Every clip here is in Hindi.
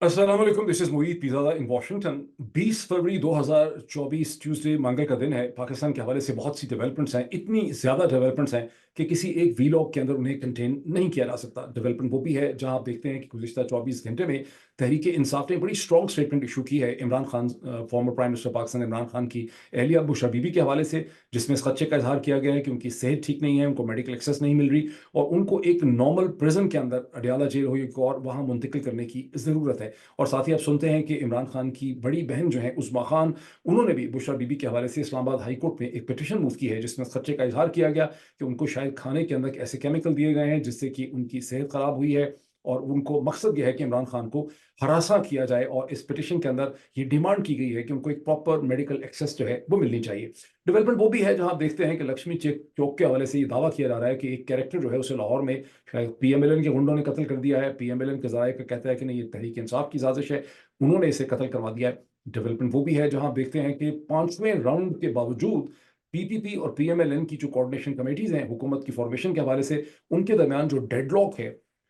अस्सलाम वालेकुम, this is Moeed Pirzada in Washington. 20 फरवरी 2024 ट्यूसडे मंगल का दिन है। पाकिस्तान के हवाले से बहुत सी डेवलपमेंट्स हैं, इतनी ज़्यादा डेवलपमेंट्स हैं कि किसी एक वीलॉग के अंदर उन्हें कंटेन नहीं किया जा सकता। डेवलपमेंट वो भी है जहां आप देखते हैं कि गुज़िश्ता 24 घंटे में तहरीक इंसाफ ने बड़ी स्ट्रॉन्ग स्टेटमेंट इशू की है Imran Khan, former prime minister Pakistan Imran Khan की अहलिया बुशरा बीबी के हवाले से, जिसमें इस खदशे का इजहार किया गया है कि उनकी सेहत ठीक नहीं है, उनको मेडिकल एक्सेस नहीं मिल रही और उनको एक नॉर्मल प्रिजन के अंदर अडियाला जेल हो और वहाँ मुंतकिल करने की ज़रूरत है। और साथ ही आप सुनते हैं कि इमरान खान की बड़ी बहन जो है उस्मा खान, उन्होंने भी बुशरा बीबी के हवाले से इस्लामाबाद हाई कोर्ट में एक पिटीशन मूव की है जिसमें खदशे का इजहार किया गया कि उनको शायद खाने के अंदर ऐसे केमिकल दिए गए हैं जिससे कि उनकी सेहत खराब हुई है और उनको मकसद यह है कि इमरान खान को हरासा किया जाए। और इस पिटीशन के अंदर ये डिमांड की गई है कि उनको एक प्रॉपर मेडिकल एक्सेस जो है वो मिलनी चाहिए। डेवलपमेंट वो भी है जहां आप देखते हैं कि लक्ष्मी चौक के हवाले से ये दावा किया जा रहा है कि एक कैरेक्टर जो है उसे लाहौर में शायद पीएमएलएन के गुंडों ने कत्ल कर दिया है। पीएमएलएन के ज़राए का कहता है कि नहीं, ये तहरीक इंसाफ की साजिश है, उन्होंने इसे कत्ल करवा दिया है। डेवलपमेंट वो भी है जहां आप देखते हैं कि पांचवें राउंड के बावजूद पीपीपी और पीएमएलएन की जो कोऑर्डिनेशन कमेटीज हैं हुकूमत की फॉर्मेशन के हवाले से, उनके दरमियान जो डेडलॉक है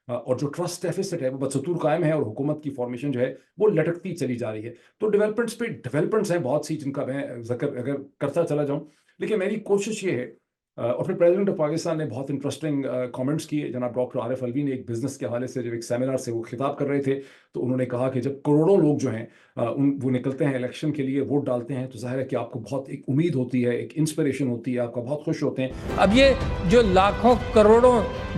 और जो ट्रस्ट डेफिसिट है वो बदस्तूर कायम है और हुकूमत की फॉर्मेशन जो है वो लटकती चली जा रही है। तो डेवलपमेंट्स पे डेवलपमेंट्स हैं बहुत सी जिनका मैं जिक्र अगर करता चला जाऊं, लेकिन मेरी कोशिश ये है। और फिर प्रेसिडेंट ऑफ पाकिस्तान ने बहुत इंटरेस्टिंग कमेंट्स किए। जनाब डॉक्टर आरिफ अलवी ने एक बिजनेस के हवाले से जब एक सेमिनार से वो खिताब कर रहे थे तो उन्होंने कहा कि जब करोड़ों लोग जो हैं वो निकलते हैं इलेक्शन के लिए, वोट डालते हैं, तो जाहिर है कि आपको बहुत एक उम्मीद होती है, एक इंस्पिरेशन होती है, आपका बहुत खुश होते हैं। अब ये जो लाखों करोड़ों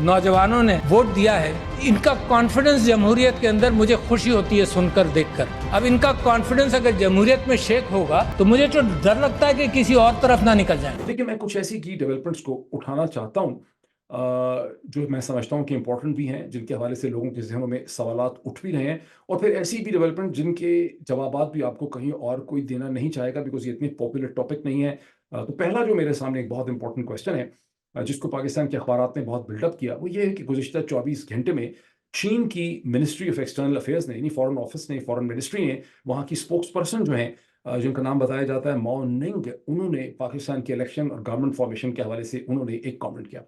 नौजवानों ने वोट दिया है, इनका कॉन्फिडेंस जमहूरियत के अंदर मुझे खुशी होती है सुनकर देखकर। अब इनका कॉन्फिडेंस अगर जमहूरियत में शेक होगा तो मुझे तो डर लगता है कि किसी और तरफ ना निकल जाए। लेकिन मैं कुछ ऐसी की डेवलपमेंट्स को उठाना चाहता हूँ जो मैं समझता हूँ कि इंपॉर्टेंट भी हैं, जिनके हवाले से लोगों के जहनों में सवालात उठ भी रहे हैं। और फिर ऐसी भी डेवलपमेंट जिनके जवाबात भी आपको कहीं और कोई देना नहीं चाहेगा बिकॉज ये इतनी पॉपुलर टॉपिक नहीं है। तो पहला जो मेरे सामने एक बहुत इंपॉर्टेंट क्वेश्चन है जिसको पाकिस्तान के अखबारात ने बहुत बिल्डअप किया, वो ये है कि गुज़िश्ता 24 घंटे में चीन की मिनिस्ट्री ऑफ एक्सटर्नल अफेयर्स ने, यानी फॉरेन ऑफिस ने, फॉरेन मिनिस्ट्री ने, वहाँ की स्पोक्स पर्सन जो है जिनका नाम बताया जाता है माओ निंग, उन्होंने पाकिस्तान के इलेक्शन और गवर्नमेंट फॉर्मेशन के हवाले से उन्होंने एक कमेंट किया।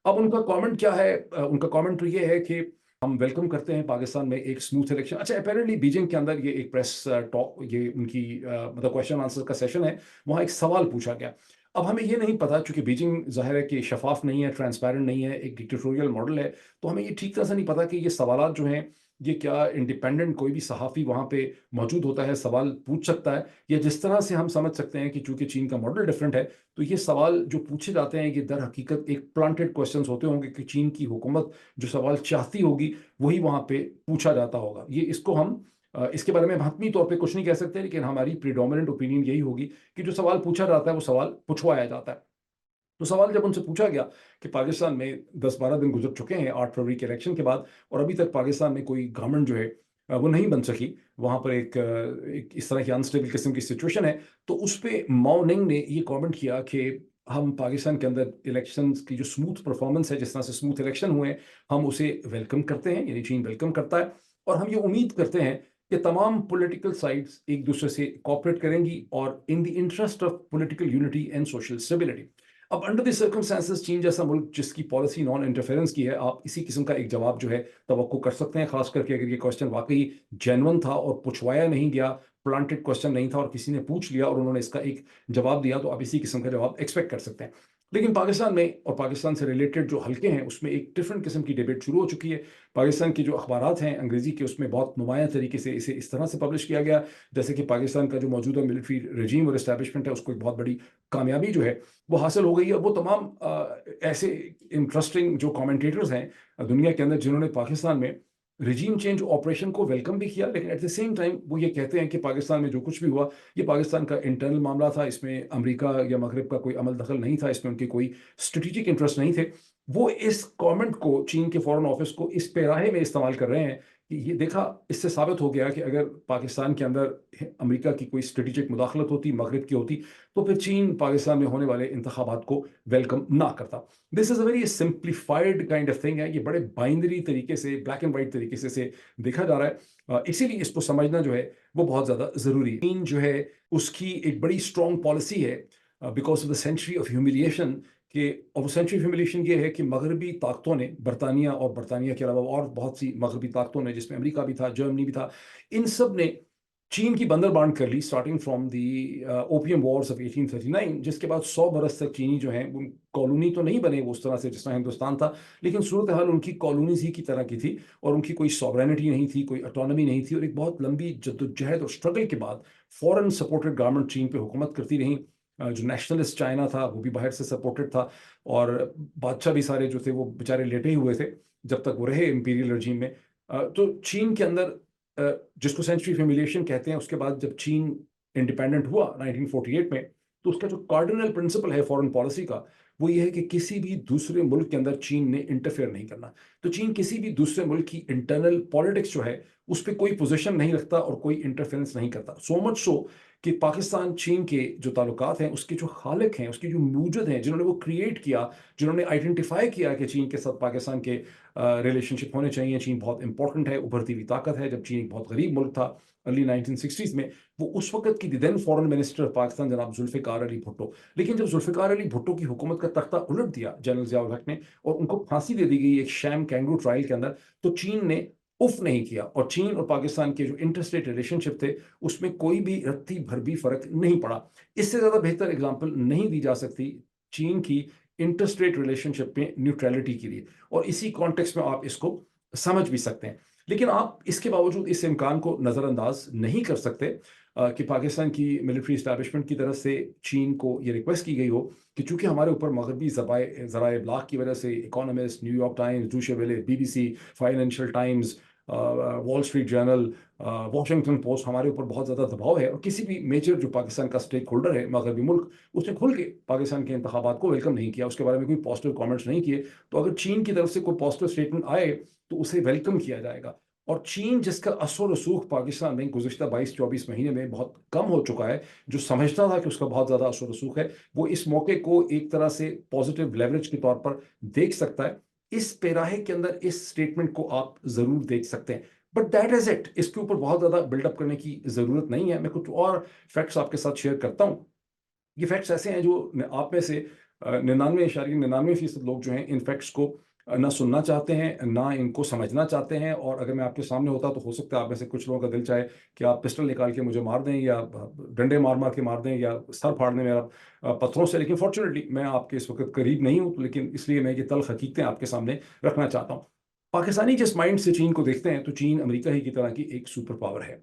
अब उनका कमेंट क्या है? उनका कमेंट तो ये है कि हम वेलकम करते हैं पाकिस्तान में एक स्मूथ इलेक्शन। अच्छा, अपेरेंटली बीजिंग के अंदर ये एक प्रेस टॉक, ये उनकी मतलब क्वेश्चन आंसर का सेशन है, वहाँ एक सवाल पूछा गया। अब हमें ये नहीं पता, चूंकि बीजिंग जाहिर है कि शफाफ नहीं है, ट्रांसपेरेंट नहीं है, एक डिक्टेटोरियल मॉडल है, तो हमें ये ठीक तरह से नहीं पता कि ये सवालात जो हैं ये क्या इंडिपेंडेंट कोई भी सहाफ़ी वहाँ पे मौजूद होता है सवाल पूछ सकता है, या जिस तरह से हम समझ सकते हैं कि चूंकि चीन का मॉडल डिफरेंट है तो ये सवाल जो पूछे जाते हैं ये दर हकीकत एक प्लांटेड क्वेश्चंस होते होंगे कि चीन की हुकूमत जो सवाल चाहती होगी वही वहाँ पे पूछा जाता होगा। ये इसको हम इसके बारे में हम हतमी तौर पे कुछ नहीं कह सकते, लेकिन हमारी प्रीडोमिनेंट ओपिनियन यही होगी कि जो सवाल पूछा जाता है वो सवाल पूछवाया जाता है। तो सवाल जब उनसे पूछा गया कि पाकिस्तान में 10-12 दिन गुजर चुके हैं 8 फरवरी के इलेक्शन के बाद और अभी तक पाकिस्तान में कोई गवर्नमेंट जो है वो नहीं बन सकी, वहाँ पर एक इस तरह की अनस्टेबल किस्म की सिचुएशन है, तो उस पे माओ निंग ने ये कमेंट किया कि हम पाकिस्तान के अंदर इलेक्शंस की जो स्मूथ परफॉर्मेंस है, जिस तरह से स्मूथ इलेक्शन हुए हैं, हम उसे वेलकम करते हैं, यानी चीन वेलकम करता है और हम ये उम्मीद करते हैं कि तमाम पॉलिटिकल साइड्स एक दूसरे से कोऑपरेट करेंगी और in the interest of political unity and social stability. अब अंडर द सर्कमस्टेंसेस चीन जैसा मुल्क जिसकी पॉलिसी नॉन इंटरफेरेंस की है, आप इसी किस्म का एक जवाब जो है तवक्को कर सकते हैं, खास करके अगर ये क्वेश्चन वाकई जेन्युइन था और पूछवाया नहीं गया, प्लांटेड क्वेश्चन नहीं था और किसी ने पूछ लिया और उन्होंने इसका एक जवाब दिया, तो आप इसी किस्म का जवाब एक्सपेक्ट कर सकते हैं। लेकिन पाकिस्तान में और पाकिस्तान से रिलेटेड जो हल्के हैं उसमें एक डिफरेंट किस्म की डिबेट शुरू हो चुकी है। पाकिस्तान के जो अखबारात हैं अंग्रेजी के, उसमें बहुत नुमायां तरीके से इसे इस तरह से पब्लिश किया गया जैसे कि पाकिस्तान का जो मौजूदा मिलिट्री रजीम और इस्टेब्लिशमेंट है उसको एक बहुत बड़ी कामयाबी जो है वो हासिल हो गई है। वो तमाम ऐसे इंटरेस्टिंग जो कमेंटेटर्स हैं दुनिया के अंदर जिन्होंने पाकिस्तान में रिजीम चेंज ऑपरेशन को वेलकम भी किया, लेकिन एट द सेम टाइम वो ये कहते हैं कि पाकिस्तान में जो कुछ भी हुआ ये पाकिस्तान का इंटरनल मामला था, इसमें अमेरिका या मगरब का कोई अमल दखल नहीं था, इसमें उनके कोई स्ट्रेटेजिक इंटरेस्ट नहीं थे। वो इस कमेंट को चीन के फॉरेन ऑफिस को इस पैराहे में इस्तेमाल कर रहे हैं कि ये देखा, इससे साबित हो गया कि अगर पाकिस्तान के अंदर अमेरिका की कोई स्ट्रेटेजिक मुदाखलत होती, मगरब की होती, तो फिर चीन पाकिस्तान में होने वाले इंतखाबात को वेलकम ना करता। This is a very simplified kind of thing है, ये बड़े बाइनरी तरीके से, ब्लैक एंड वाइट तरीके से इसे देखा जा रहा है। इसीलिए इसको समझना जो है वो बहुत ज़्यादा ज़रूरी है। चीन जो है उसकी एक बड़ी स्ट्रॉन्ग पॉलिसी है because of the century of humiliation कि और वो सेंचुरी ह्यूमिलिएशन ये है कि मगरबी ताकतों ने, बरतानिया और बरतानिया के अलावा और बहुत सी मगरबी ताकतों ने, जिसमें अमेरिका भी था, जर्मनी भी था, इन सब ने चीन की बंदरबांट कर ली starting from the opium wars of 1839, जिसके बाद 100 बरस तक चीनी जो हैं उन कॉलोनी तो नहीं बने वो उस तरह से जिस तरह हिंदुस्तान था, लेकिन सूरत हाल उनकी कॉलोनीज ही की तरह की थी और उनकी कोई सॉवरेनिटी नहीं थी, कोई ऑटोनॉमी नहीं थी, और एक बहुत लंबी जद्दोजहद और स्ट्रगल के बाद फॉरेन सपोर्टेड गवर्नमेंट चीन पे हुकूमत करती रही। जो नेशनलिस्ट चाइना था वो भी बाहर से सपोर्टेड था, और बादशाह भी सारे जो थे वो बेचारे लेटे ही हुए थे जब तक वो रहे इंपीरियल रजीम में। तो चीन के अंदर जिसको सेंचुरी ह्यूमिलिएशन कहते हैं, उसके बाद जब चीन इंडिपेंडेंट हुआ 1948 में, तो उसका जो कार्डिनल प्रिंसिपल है फॉरेन पॉलिसी का, वो ये है कि किसी भी दूसरे मुल्क के अंदर चीन ने इंटरफेयर नहीं करना। तो चीन किसी भी दूसरे मुल्क की इंटरनल पॉलिटिक्स जो है उस पर कोई पोजीशन नहीं रखता और कोई इंटरफेरेंस नहीं करता। सो मच सो कि पाकिस्तान चीन के जो ताल्लुकात हैं, उसके जो खालिक हैं, उसके जो मूजद हैं, जिन्होंने वो क्रिएट किया, जिन्होंने आइडेंटिफाई किया कि चीन के साथ पाकिस्तान के रिलेशनशिप होने चाहिए, चीन बहुत इंपॉर्टेंट है, उभरती हुई ताकत है। जब चीन एक बहुत गरीब मुल्क था अर्ली 1960s में, वो उस वक्त की then foreign minister of Pakistan जनाब जुल्फिकार अली भुट्टो, लेकिन जब जुल्फिकार अली भुट्टो की हुकूमत का तख्ता उलट दिया जनरल जियाउल हक ने और उनको फांसी दे दी गई एक शैम कैंगरू ट्रायल के अंदर, तो चीन ने उफ नहीं किया, और चीन और पाकिस्तान के जो इंटरस्टेट रिलेशनशिप थे उसमें कोई भी रत्ती भर भी फर्क नहीं पड़ा। इससे ज्यादा बेहतर एग्जाम्पल नहीं दी जा सकती चीन की इंटरस्टेट रिलेशनशिप में न्यूट्रलिटी के लिए, और इसी कॉन्टेक्स्ट में आप इसको समझ भी सकते हैं। लेकिन आप इसके बावजूद इस इम्कान को नज़रअंदाज नहीं कर सकते कि पाकिस्तान की मिलिट्री इस्टेब्लिशमेंट की तरफ से चीन को ये रिक्वेस्ट की गई हो कि चूंकि हमारे ऊपर मगरबी ज़राए इब्लाग की वजह से इकोनॉमिस्ट, न्यूयॉर्क टाइम्स, डूशे वेले, BBC, financial times, wall street journal, Washington post, हमारे ऊपर बहुत ज़्यादा दबाव है, और किसी भी मेजर जो पाकिस्तान का स्टेक होल्डर है मगरबी मुल्क, उसने खुल के पाकिस्तान के इंतखाबात को वेलकम नहीं किया, उसके बारे में कोई पॉजिटिव कमेंट्स नहीं किए। तो अगर चीन की तरफ से कोई पॉजिटिव स्टेटमेंट आए तो उसे वेलकम किया जाएगा। और चीन जिसका असर रसूख पाकिस्तान में गुज़िश्ता 22-24 महीने में बहुत कम हो चुका है, जो समझता था कि उसका बहुत ज़्यादा असर रसूख है, वो इस मौके को एक तरह से पॉजिटिव लेवरेज के तौर पर देख सकता है। इस पैराहे के अंदर इस स्टेटमेंट को आप ज़रूर देख सकते हैं, बट दैट इज इट। इसके ऊपर बहुत ज़्यादा बिल्डअप करने की ज़रूरत नहीं है। मैं कुछ और फैक्ट्स आपके साथ शेयर करता हूँ। ये फैक्ट्स ऐसे हैं जो आप में से 99.99% लोग जो हैं इन फैक्ट्स को ना सुनना चाहते हैं, ना इनको समझना चाहते हैं, और अगर मैं आपके सामने होता तो हो सकता है आप में से कुछ लोगों का दिल चाहे कि आप पिस्टल निकाल के मुझे मार दें, या डंडे मार मार के मार दें, या सर फाड़ दें मेरा पत्थरों से। लेकिन फॉर्चुनेटली मैं आपके इस वक्त करीब नहीं हूँ, लेकिन इसलिए मैं ये तल्ख हकीकतें आपके सामने रखना चाहता हूँ। पाकिस्तानी जिस माइंड से चीन को देखते हैं, तो चीन अमेरिका ही की तरह की एक सुपर पावर है।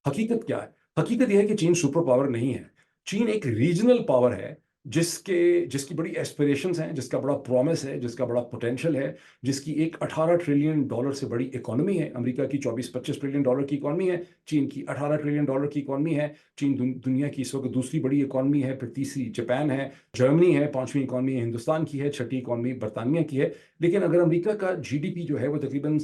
हकीकत क्या है? हकीकत यह है कि चीन सुपर पावर नहीं है। चीन एक रीजनल पावर है, जिसकी बड़ी एस्पिरेशंस हैं, जिसका बड़ा प्रॉमिस है, जिसका बड़ा पोटेंशियल है, जिसकी एक $18 ट्रिलियन से बड़ी इकोनॉमी है। अमेरिका की 24-25 ट्रिलियन डॉलर की इकोनॉमी है, चीन की $18 ट्रिलियन की इकोनॉमी है। चीन दुनिया की इस वक्त दूसरी बड़ी इकोनॉमी है, फिर तीसरी जापान है, जर्मनी है, पांचवी इकोनॉमी हिंदुस्तान की है, छठी इकोनॉमी बरतानिया की है। लेकिन अगर अमेरिका का GDP जो है वो तकरीबन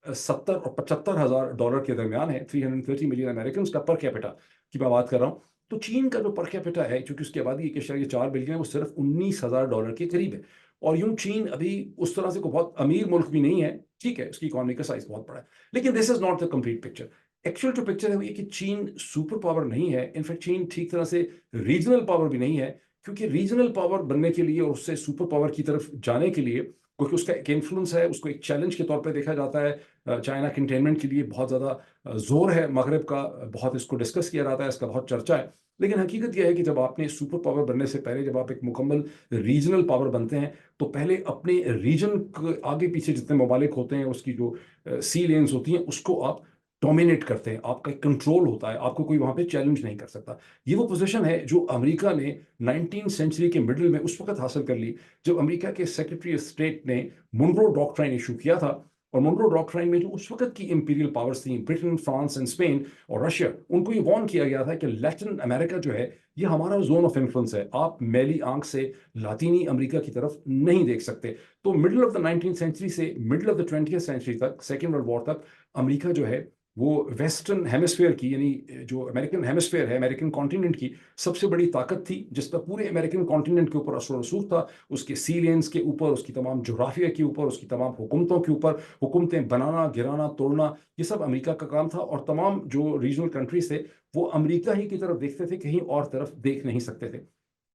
70 और 75 हजार डॉलर के दरमियान है, 330 मिलियन अमेरिकन का पर कैपिटा की मैं बात कर रहा हूँ, तो चीन का जो पर कैपिटा है, क्योंकि उसकी आबादी 1.4 बिलियन है, वो सिर्फ $19,000 के करीब है। और यूं चीन अभी उस तरह से कोई बहुत अमीर मुल्क भी नहीं है, ठीक है, उसकी इकोनॉमी का साइज बहुत बड़ा है, लेकिन this is not the complete picture. Actual जो पिक्चर है वो ये कि चीन सुपर पावर नहीं है। इनफैक्ट चीन ठीक तरह से रीजनल पावर भी नहीं है, क्योंकि रीजनल पावर बनने के लिए और उससे सुपर पावर की तरफ जाने के लिए, क्योंकि उसका एक इन्फ्लुएंस है, उसको एक चैलेंज के तौर पे देखा जाता है। चाइना कंटेनमेंट के लिए बहुत ज़्यादा जोर है मगरब का, बहुत इसको डिस्कस किया जाता है, इसका बहुत चर्चा है। लेकिन हकीकत यह है कि जब आपने सुपर पावर बनने से पहले, जब आप एक मुकम्मल रीजनल पावर बनते हैं, तो पहले अपने रीजन के आगे पीछे जितने ममालिक होते हैं, उसकी जो सी लेन्स होती हैं, उसको आप डोमिनेट करते हैं, आपका एक कंट्रोल होता है, आपको कोई वहां पे चैलेंज नहीं कर सकता। ये वो पोजीशन है जो अमेरिका ने 19वीं सेंचुरी के मिडिल में उस वक्त हासिल कर ली, जब अमेरिका के सेक्रेटरी ऑफ स्टेट ने मुनरो डॉक्ट्राइन इशू किया था। और मुनरो डॉक्ट्राइन में जो उस वक्त की इंपीरियल पावर्स थी, ब्रिटेन, फ्रांस एंड स्पेन और रशिया, उनको ये वार्न किया गया था कि लैटिन अमेरिका जो है ये हमारा जोन ऑफ इन्फ्लुएंस है, आप मैली आंख से लातीनी अमेरिका की तरफ नहीं देख सकते। तो मिडिल ऑफ द 19वीं सेंचुरी से मिडिल ऑफ द 20वीं सेंचुरी तक, सेकेंड वर्ल्ड वॉर तक, अमेरिका जो है वो वेस्टर्न हेमिस्फेयर की, यानी जो अमेरिकन हेमिस्फेयर है, अमेरिकन कॉन्टिनेंट की सबसे बड़ी ताकत थी, जिसका पूरे अमेरिकन कॉन्टिनेंट के ऊपर असर रसूख था, उसके सी लेन्स के ऊपर, उसकी तमाम जोग्राफिया के ऊपर, उसकी तमाम हुकूमतों के ऊपर। हुकूमतें बनाना, गिराना, तोड़ना, ये सब अमेरिका का काम था, और तमाम जो रीजनल कंट्रीज थे वो अमेरिका ही की तरफ देखते थे, कहीं और तरफ देख नहीं सकते थे।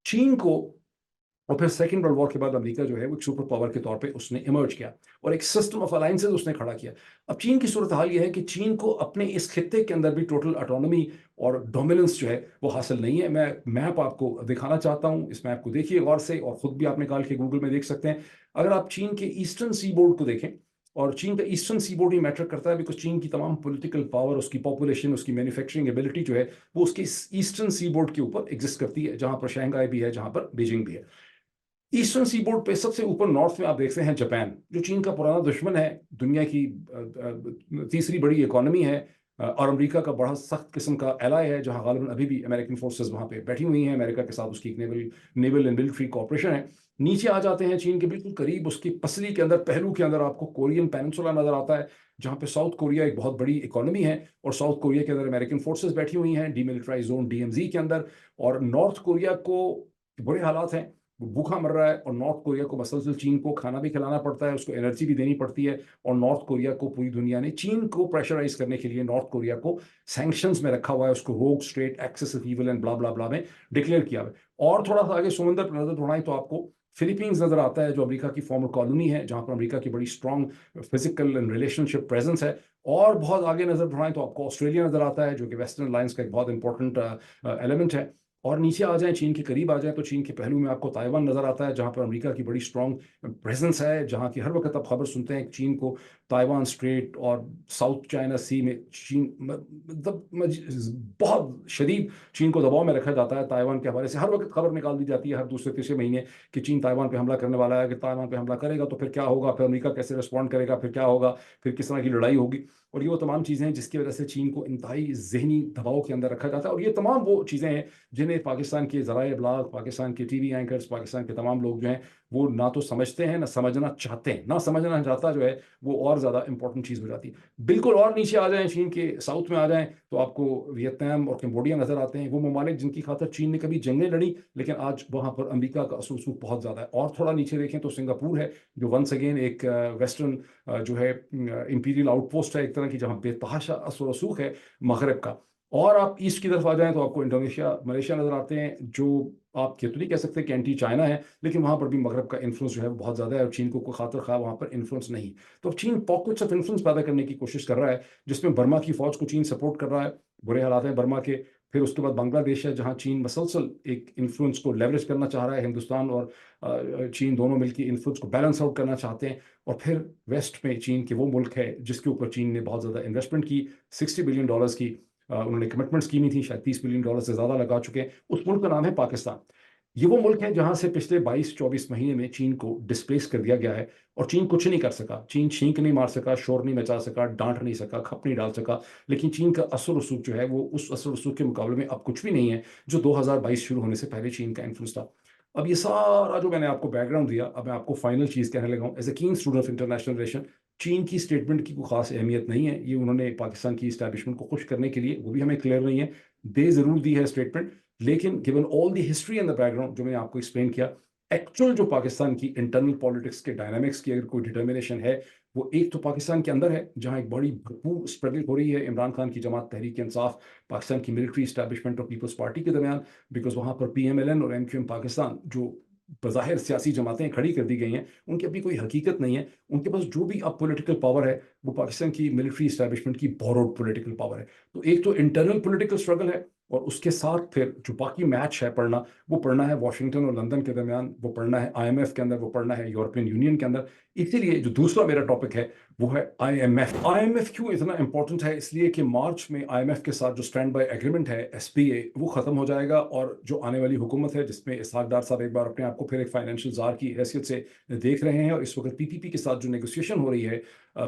चीन को और फिर सेकंड वर्ल्ड वॉर के बाद अमेरिका जो है वो एक सुपर पावर के तौर पे उसने इमर्ज किया और एक सिस्टम ऑफ अलायंसेज उसने खड़ा किया। अब चीन की सूरत हाल ये है कि चीन को अपने इस खित्ते के अंदर भी टोटल ऑटोनॉमी और डोमिनेंस जो है वो हासिल नहीं है। मैं मैप आपको दिखाना चाहता हूँ, इस मैप को देखिए गौर से और खुद भी आप निकाल के गूगल में देख सकते हैं। अगर आप चीन के ईस्टर्न सी बोर्ड को देखें, और चीन का ईस्टर्न सी बोर्ड ही मैटर करता है बिकॉज चीन की तमाम पॉलिटिकल पावर, उसकी पॉपुलेशन, उसकी मैन्युफैक्चरिंग एबिलिटी जो है वो उसके ईस्टर्न सी बोर्ड के ऊपर एग्जिस्ट करती है, जहां पर शंघाई भी है, जहां पर बीजिंग भी है। ईस्टर्न सी बोर्ड पे सबसे ऊपर नॉर्थ में आप देखते हैं जापान, जो चीन का पुराना दुश्मन है, दुनिया की तीसरी बड़ी इकोनॉमी है, और अमेरिका का बड़ा सख्त किस्म का एलाय है, जहां गालिबन अभी भी अमेरिकन फोर्सेस वहां पे बैठी हुई हैं। अमेरिका के साथ उसकी एक नेवल एंड मिलिट्री कॉपरेशन है। नीचे आ जाते हैं चीन के बिल्कुल करीब, उसकी पसली के अंदर, पहलू के अंदर आपको कोरियन पेनिनसुला नजर आता है, जहां पे साउथ कोरिया एक बहुत बड़ी इकोनॉमी है और साउथ कोरिया के अंदर अमेरिकन फोर्सेस बैठी हुई हैं डीमिलिटराइज जोन DMZ के अंदर। और नॉर्थ कोरिया को बुरे हालात हैं, वो भूखा मर रहा है, और नॉर्थ कोरिया को मसलसल चीन को खाना भी खिलाना पड़ता है, उसको एनर्जी भी देनी पड़ती है। और नॉर्थ कोरिया को पूरी दुनिया ने चीन को प्रेशराइज करने के लिए नॉर्थ कोरिया को सैंक्शंस में रखा हुआ है, उसको rogue state axis of evil and blah blah blah में डिक्लेयर किया हुआ है। और थोड़ा सा आगे समंदर पर नजर दौड़ाएं तो आपको फिलीपींस नजर आता है, जो अमेरिका की फॉर्मर कॉलोनी है, जहां पर अमेरिका की बड़ी strong physical and relationship presence है। और बहुत आगे नजर बढ़ाएं तो आपको ऑस्ट्रेलिया नजर आता है, जो कि वेस्टर्न अलायंस का एक बहुत इंपॉर्टेंट एलिमेंट है। और नीचे आ जाएं, चीन के करीब आ जाएं, तो चीन के पहलू में आपको ताइवान नजर आता है, जहां पर अमेरिका की बड़ी स्ट्रॉन्ग प्रेजेंस है, जहां की हर वक्त आप खबर सुनते हैं कि चीन को ताइवान स्ट्रेट और साउथ चाइना सी में चीन मतलब बहुत शदीद चीन को दबाव में रखा जाता है। ताइवान के हवाले से हर वक्त खबर निकाल दी जाती है, हर दूसरे तीसरे महीने, कि चीन ताइवान पे हमला करने वाला है, कि ताइवान पे हमला करेगा तो फिर क्या होगा, फिर अमेरिका कैसे रिस्पॉन्ड करेगा, फिर क्या होगा, फिर किस तरह की लड़ाई होगी। और ये वो तमाम चीज़ें हैं जिसकी वजह से चीन को इंतहाई जहनी दबाव के अंदर रखा जाता है। और ये तमाम वो चीज़ें हैं जिन्हें पाकिस्तान के ज़राए इब्लाग, पाकिस्तान के TV एंकर्स, पाकिस्तान के तमाम लोग जो हैं वो ना तो समझते हैं, ना समझना चाहते हैं। ना समझना चाहता जो है वो और ज़्यादा इंपॉर्टेंट चीज़ हो जाती है। बिल्कुल और नीचे आ जाएं, चीन के साउथ में आ जाएं, तो आपको वियतनाम और कंबोडिया नज़र आते हैं, वो ममालिक जिनकी खातर चीन ने कभी जंगें लड़ी, लेकिन आज वहाँ पर अमेरिका का असर रसूख बहुत ज़्यादा है। और थोड़ा नीचे देखें तो सिंगापुर है, जो वंस अगेन एक वेस्टर्न जो है इंपीरियल आउटपोस्ट है एक तरह की, जहाँ बेतहाशा असर रसूख है मगरब का। और आप ईस्ट की तरफ आ जाएं तो आपको इंडोनेशिया, मलेशिया नजर आते हैं, जो आप ये तो नहीं कह सकते कि एंटी चाइना है, लेकिन वहां पर भी मगरब का इन्फ्लुएंस जो है वो बहुत ज्यादा है, और चीन को कोई खातिर खा वहां पर इन्फ्लुएंस नहीं। तो अब चीन पॉकेट्स ऑफ इन्फ्लुएंस पैदा करने की कोशिश कर रहा है, जिसमें बर्मा की फौज को चीन सपोर्ट कर रहा है, बुरे हालात हैं बर्मा के। फिर उसके बाद बांग्लादेश है, जहां चीन मसलसल एक इन्फ्लुएंस को लेवरेज करना चाह रहा है, हिंदुस्तान और चीन दोनों मिलकर इन्फ्लुएंस को बैलेंस आउट करना चाहते हैं। और फिर वेस्ट में चीन के वो मुल्क है जिसके ऊपर चीन ने बहुत ज़्यादा इन्वेस्टमेंट की, $60 बिलियन की उन्होंने कमिटमेंट्स की नहीं थी, शायद $30 बिलियन से ज़्यादा लगा चुके हैं। उस मुल्क का नाम है पाकिस्तान। ये वो मुल्क है जहां से पिछले 22-24 महीने में चीन को डिस्प्लेस कर दिया गया है, और चीन कुछ नहीं कर सका। चीन छींक नहीं मार सका, शोर नहीं मचा सका, डांट नहीं सका, खप नहीं डाल सका। लेकिन चीन का असर रसूख जो है वो उस असर रसूख के मुकाबले में अब कुछ भी नहीं है जो 2022 शुरू होने से पहले चीन का इन्फ्लुएंस था। अब ये सारा जो मैंने आपको बैकग्राउंड दिया, अब मैं आपको फाइनल चीज़ कहने लगा हूँ। एज ए कीन स्टूडेंट ऑफ इंटरनेशनल रिलेशन, चीन की स्टेटमेंट की कोई खास अहमियत नहीं है। ये उन्होंने पाकिस्तान की इस्टेब्लिशमेंट को खुश करने के लिए, वो भी हमें क्लियर नहीं है, दे जरूर दी है स्टेटमेंट, लेकिन given all the history and the background जो मैंने आपको एक्सप्लेन किया, एक्चुअल जो पाकिस्तान की इंटरनल पॉलिटिक्स के डायनामिक्स की अगर कोई डिटर्मिनेशन है, वो एक तो पाकिस्तान के अंदर है, जहां एक बड़ी भरपूर स्ट्रगल हो रही है इमरान खान की जमात तहरीक इंसाफ, पाकिस्तान की मिलिट्री इस्टेब्लिशमेंट और पीपल्स पार्टी के दरमियान। बिकॉज वहां पर PMLN और MQM पाकिस्तान, जो बज़ाहिर सियासी जमातें खड़ी कर दी गई हैं, उनकी अपनी कोई हकीकत नहीं है। उनके पास जो भी अब पॉलिटिकल पावर है वो पाकिस्तान की मिलिट्री इस्टेब्लिशमेंट की बोरोड पॉलिटिकल पावर है। तो एक तो इंटरनल पॉलिटिकल स्ट्रगल है, और उसके साथ फिर जो बाकी मैच है पढ़ना, वो पढ़ना है वाशिंगटन और लंदन के दरमियान, वो पढ़ना है IMF के अंदर, वो पढ़ना है यूरोपियन यूनियन के अंदर। इसीलिए जो दूसरा मेरा टॉपिक है वो है IMF क्यों इतना इंपॉर्टेंट है? इसलिए कि मार्च में IMF के साथ जो स्टैंड बाय एग्रीमेंट है, SPA, वो खत्म हो जाएगा, और जो आने वाली हुकूमत है, जिसमें इसहाक डार साहब एक बार अपने आप को फिर एक फाइनेंशियल जार की हैसियत से देख रहे हैं, और इस वक्त PPP के साथ जो नेगोशिएशन हो रही है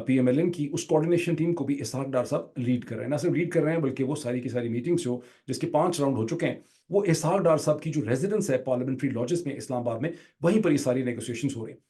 PMLN की, उस कोऑर्डिनेशन टीम को भी इसहाक डार साहब लीड कर रहे हैं। ना सिर्फ लीड कर रहे हैं, बल्कि वो सारी की सारी मीटिंग्स जो, जिसके 5 राउंड हो चुके हैं, वो इसहाक डार साहब की जो रेजिडेंस है पार्लियामेंट्री लॉजेस में इस्लामाबाद में, वहीं पर ये सारी नेगोशिएशंस हो रही हैं।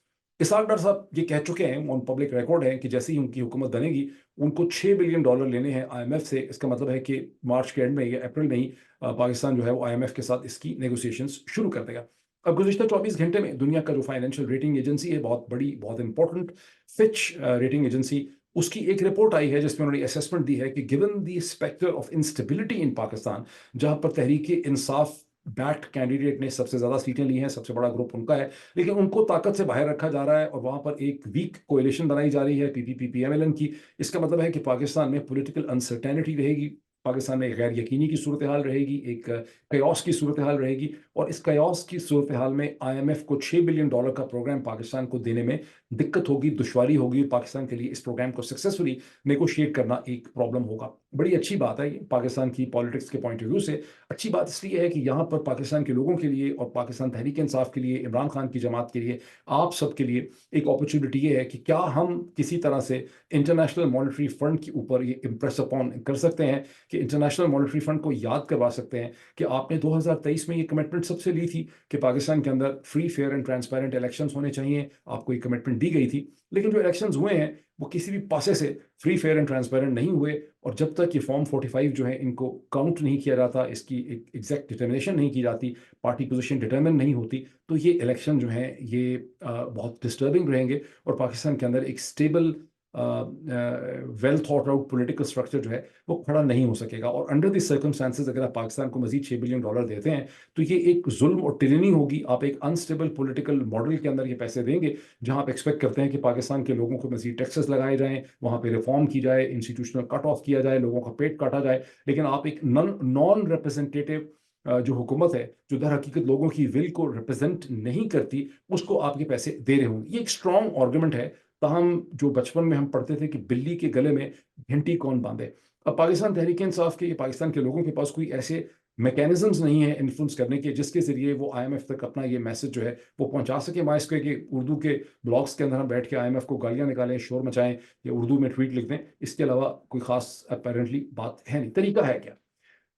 इसहाक डार साहब ये कह चुके हैं, ऑन पब्लिक रिकॉर्ड है, कि जैसे ही उनकी हुकूमत बनेगी, उनको $6 बिलियन लेने हैं IMF से। इसका मतलब है कि मार्च के एंड में या अप्रैल में ही पाकिस्तान जो है वो IMF के साथ इसकी नेगोशिएशंस शुरू कर देगा। अब गुज़िश्ता 24 घंटे में दुनिया का जो फाइनेंशियल रेटिंग एजेंसी है, बहुत बड़ी, बहुत इंपॉर्टेंट, फिच रेटिंग एजेंसी, उसकी एक रिपोर्ट आई है जिसमें उन्होंने असेसमेंट दी है कि given the specter of instability in Pakistan, जहां पर तहरीक इंसाफ बैक्ड कैंडिडेट ने सबसे ज़्यादा सीटें ली हैं, सबसे बड़ा ग्रुप उनका है, लेकिन उनको ताकत से बाहर रखा जा रहा है और वहाँ पर एक वीक कोएलिशन बनाई जा रही है पीपीपी पीएमएलएन की। इसका मतलब है कि पाकिस्तान में पॉलिटिकल अनसर्टेनिटी रहेगी, पाकिस्तान में गैर यकीनी की सूरत हाल रहेगी, एक कयास की सूरत हाल रहेगी, और इस कयास की सूरत हाल में IMF को $6 बिलियन का प्रोग्राम पाकिस्तान को देने में दिक्कत होगी, दुश्वारी होगी। पाकिस्तान के लिए इस प्रोग्राम को सक्सेसफुली नेगोशिएट करना एक प्रॉब्लम होगा। बड़ी अच्छी बात है ये पाकिस्तान की पॉलिटिक्स के पॉइंट ऑफ व्यू से। अच्छी बात इसलिए है कि यहाँ पर पाकिस्तान के लोगों के लिए और पाकिस्तान तहरीक इंसाफ के लिए, इमरान खान की जमात के लिए, आप सब के लिए एक अपॉर्चुनिटी ये है कि क्या हम किसी तरह से इंटरनेशनल मॉनेटरी फंड के ऊपर ये इम्प्रेस अपॉन कर सकते हैं कि इंटरनेशनल मॉनेटरी फंड को याद करवा सकते हैं कि आपने 2023 में ये कमिटमेंट सबसे ली थी कि पाकिस्तान के अंदर free, fair and transparent elections होने चाहिए। आपको ये कमिटमेंट दी गई थी, लेकिन जो इलेक्शंस हुए हैं वो किसी भी पासे से फ्री, फेयर एंड ट्रांसपेरेंट नहीं हुए। और जब तक ये फॉर्म 45 जो है इनको काउंट नहीं किया जाता, इसकी एक एग्जैक्ट डिटर्मिनेशन नहीं की जाती, पार्टी पोजीशन डिटर्मिन नहीं होती, तो ये इलेक्शन जो है ये बहुत डिस्टर्बिंग रहेंगे और पाकिस्तान के अंदर एक stable well thought out political structure जो है वो खड़ा नहीं हो सकेगा। और अंडर दिस सर्कमस्टांसेस अगर आप पाकिस्तान को मजीद $6 बिलियन देते हैं तो ये एक जुल्म और टिरनी होगी। आप एक अनस्टेबल पॉलिटिकल मॉडल के अंदर ये पैसे देंगे जहां आप एक्सपेक्ट करते हैं कि पाकिस्तान के लोगों को मजीद टैक्सेस लगाए जाएं, वहां पे रिफॉर्म की जाए, इंस्टीट्यूशनल कट ऑफ किया जाए, लोगों का पेट काटा जाए, लेकिन आप एक नॉन रिप्रेजेंटेटिव जो हुकूमत है, जो दर हकीकत लोगों की विल को रिप्रेजेंट नहीं करती, उसको आपके पैसे दे रहे होंगे। ये एक स्ट्रॉन्ग आर्गुमेंट है। ताहम जो बचपन में हम पढ़ते थे कि बिल्ली के गले में घंटी कौन बांधे, अब पाकिस्तान तहरीक इंसाफ के, पाकिस्तान के लोगों के पास कोई ऐसे मैकेनिज्म्स नहीं है इन्फ्लुएंस करने के जिसके जरिए वो IMF तक अपना ये मैसेज जो है वो पहुंचा सके। माँ इसके कि उर्दू के ब्लॉग्स के अंदर हम बैठ के IMF को गालियां निकालें, शोर मचाएं या उर्दू में ट्वीट लिख दें, इसके अलावा कोई खास अपेरेंटली बात है नहीं। तरीका है क्या?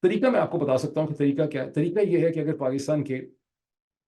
तरीका मैं आपको बता सकता हूँ कि तरीका क्या है। तरीका ये है कि अगर पाकिस्तान के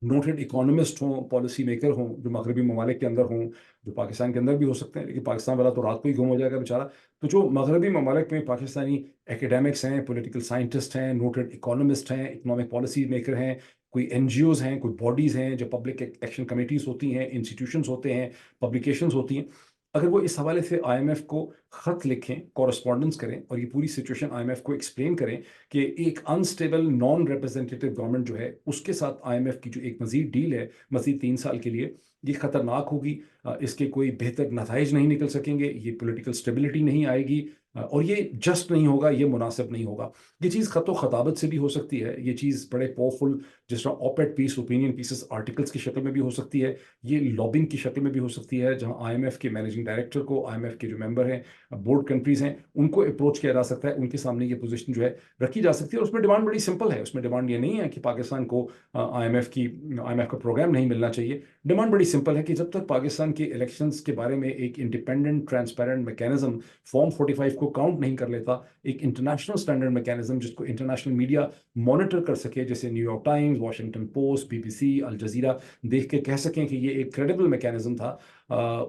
नोटेड इकोनॉमिस्ट हों, पॉलिसी मेकर हों, जो मगरबी ममालिक के अंदर हों, जो पाकिस्तान के अंदर भी हो सकते हैं, लेकिन पाकिस्तान वाला तो रात को ही गुम हो जाएगा बेचारा, तो जो मगरबी ममालिक में पाकिस्तानी एकेडमिक्स हैं, पॉलिटिकल साइंटिस्ट हैं, नोटेड इकोनॉमिस्ट हैं, इकोनॉमिक पॉलिसी मेकर हैं, कोई NGOs हैं, कोई बॉडीज़ हैं, जो पब्लिक एक्शन कमेटीज़ होती हैं, इंस्टीट्यूशंस होते हैं, पब्लिकेशंस होती हैं, अगर वो इस हवाले से IMF को ख़त लिखें, कॉरस्पॉन्डेंस करें और ये पूरी सिचुएशन IMF को एक्सप्लेन करें कि एक अनस्टेबल नॉन रिप्रेजेंटेटिव गवर्नमेंट जो है उसके साथ IMF की जो एक मजीद डील है मजीद 3 साल के लिए, ये ख़तरनाक होगी। इसके कोई बेहतर नताइज नहीं निकल सकेंगे, ये पॉलिटिकल स्टेबिलिटी नहीं आएगी, और ये जस्ट नहीं होगा, ये मुनासिब नहीं होगा। ये चीज़ ख़तो ख़ताबत से भी हो सकती है, ये चीज़ बड़े पावरफुल जिस तरह ऑपेड पीस, ओपिनियन पीसेस, आर्टिकल्स की शक्ल में भी हो सकती है, ये लॉबिंग की शक्ल में भी हो सकती है, जहां IMF के मैनेजिंग डायरेक्टर को, IMF के जो मेंबर हैं, बोर्ड कंट्रीज हैं, उनको अप्रोच किया जा सकता है, उनके सामने ये पोजीशन जो है रखी जा सकती है। और उसमें डिमांड बड़ी सिंपल है, उसमें डिमांड ये नहीं है कि पाकिस्तान को IMF का प्रोग्राम नहीं मिलना चाहिए। डिमांड बड़ी सिंपल है कि जब तक पाकिस्तान के इलेक्शंस के बारे में एक इंडिपेंडेंट ट्रांसपेरेंट मैकेनिज्म फॉर्म 45 को काउंट नहीं कर लेता, एक इंटरनेशनल स्टैंडर्ड मैकेनिज्म जिसको इंटरनेशनल मीडिया मॉनिटर कर सके, जैसे New York times, Washington post, BBC, अल जजीरा, देख के कह सकें कि ये एक क्रेडिबल मैकेनिज्म था,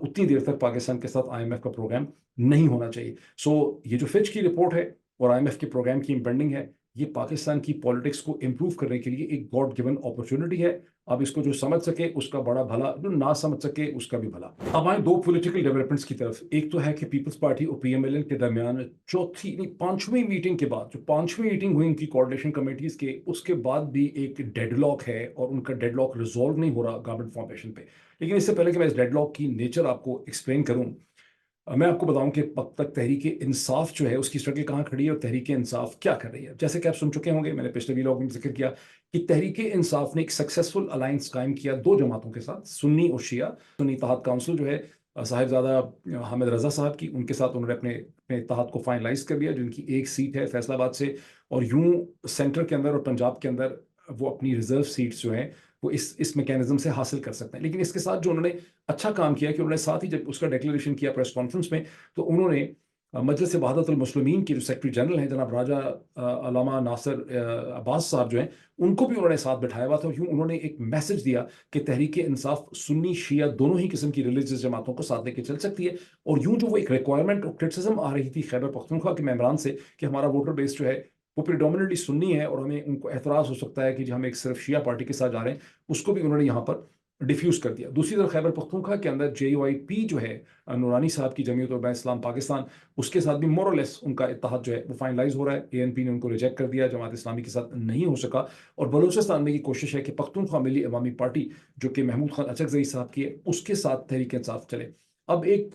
उतनी देर तक पाकिस्तान के साथ IMF का प्रोग्राम नहीं होना चाहिए। सो ये जो फिच की रिपोर्ट है और IMF के प्रोग्राम की इम्पेंडिंग है, ये पाकिस्तान की पॉलिटिक्स को इम्प्रूव करने के लिए एक गॉड गिवन अपॉर्चुनिटी है। अब इसको जो समझ सके उसका बड़ा भला, जो ना समझ सके उसका भी भला। अब आए दो पॉलिटिकल डेवलपमेंट्स की तरफ। एक तो है कि पीपल्स पार्टी और PMLN के दरमियान चौथी नहीं 5वीं मीटिंग के बाद, जो 5वीं मीटिंग हुई उनकी कोऑर्डिनेशन कमेटीज के, उसके बाद भी एक डेडलॉक है और उनका डेडलॉक रिजॉल्व नहीं हो रहा गवर्नमेंट फॉर्मेशन पे। लेकिन इससे पहले कि मैं इस डेडलॉक की नेचर आपको एक्सप्लेन करूं, मैं आपको बताऊं कि अब तक तहरीक इंसाफ जो है उसकी स्ट्रगल कहाँ खड़ी है और तहरीक इंसाफ क्या कर रही है। जैसे कि आप सुन चुके होंगे, मैंने पिछले व्लॉग में जिक्र किया कि तहरीक इंसाफ ने एक सक्सेसफुल अलायंस कायम किया 2 जमातों के साथ, सुन्नी और शिया। सुन्नी इत्तेहाद काउंसिल जो है साहिबजादा हामिद रजा साहब की, उनके साथ उन्होंने अपने इत्तेहाद को फाइनलाइज कर लिया, जिनकी एक सीट है फैसलाबाद से, और यूं सेंटर के अंदर और पंजाब के अंदर वो अपनी रिजर्व सीट्स जो हैं वो इस मैकेनिज्म से हासिल कर सकते हैं। लेकिन इसके साथ जो उन्होंने अच्छा काम किया कि उन्होंने साथ ही जब उसका डिक्लेरेशन किया प्रेस कॉन्फ्रेंस में, तो उन्होंने मजलिस वहादतुल मुस्लिमीन के जो सेक्रेटरी जनरल हैं जनाब राजा अलामा नासिर अब्बास साहब जो हैं, उनको भी उन्होंने साथ बिठाया हुआ था। यूँ उन्होंने एक मैसेज दिया कि तहरीक इंसाफ सुन्नी शिया दोनों ही किस्म की रिलीजियस जमातों को साथ लेके चल सकती है। और यूँ जो वो एक रिक्वायरमेंट और क्रिटिसिज्म आ रही थी खैबर पख्तूनख्वा के मेंबरान से कि हमारा वोटर बेस जो है वो प्रिडोमिनेटली सुन्नी है और हमें उनको एतराज़ हो सकता है कि हम एक सिर्फ शिया पार्टी के साथ जा रहे हैं, उसको भी उन्होंने यहाँ पर डिफ्यूज़ कर दिया। दूसरी तरफ खैबर पख्तूनख्वा के अंदर JYP जो है नूरानी साहब की जमीयत उलमा इस्लाम पाकिस्तान, उसके साथ भी मोर और लेस उनका इत्तेहाद जो है वो फाइनलाइज़ हो रहा है। ANP ने उनको रिजेक्ट कर दिया, जमात इस्लामी के साथ नहीं हो सका और बलूचिस्तान में ये कोशिश है कि पख्तूनख्वा मिली अवामी पार्टी जो कि महमूद खान अचकज़ई साहब की है, उसके साथ तहरीक इंसाफ चले। अब एक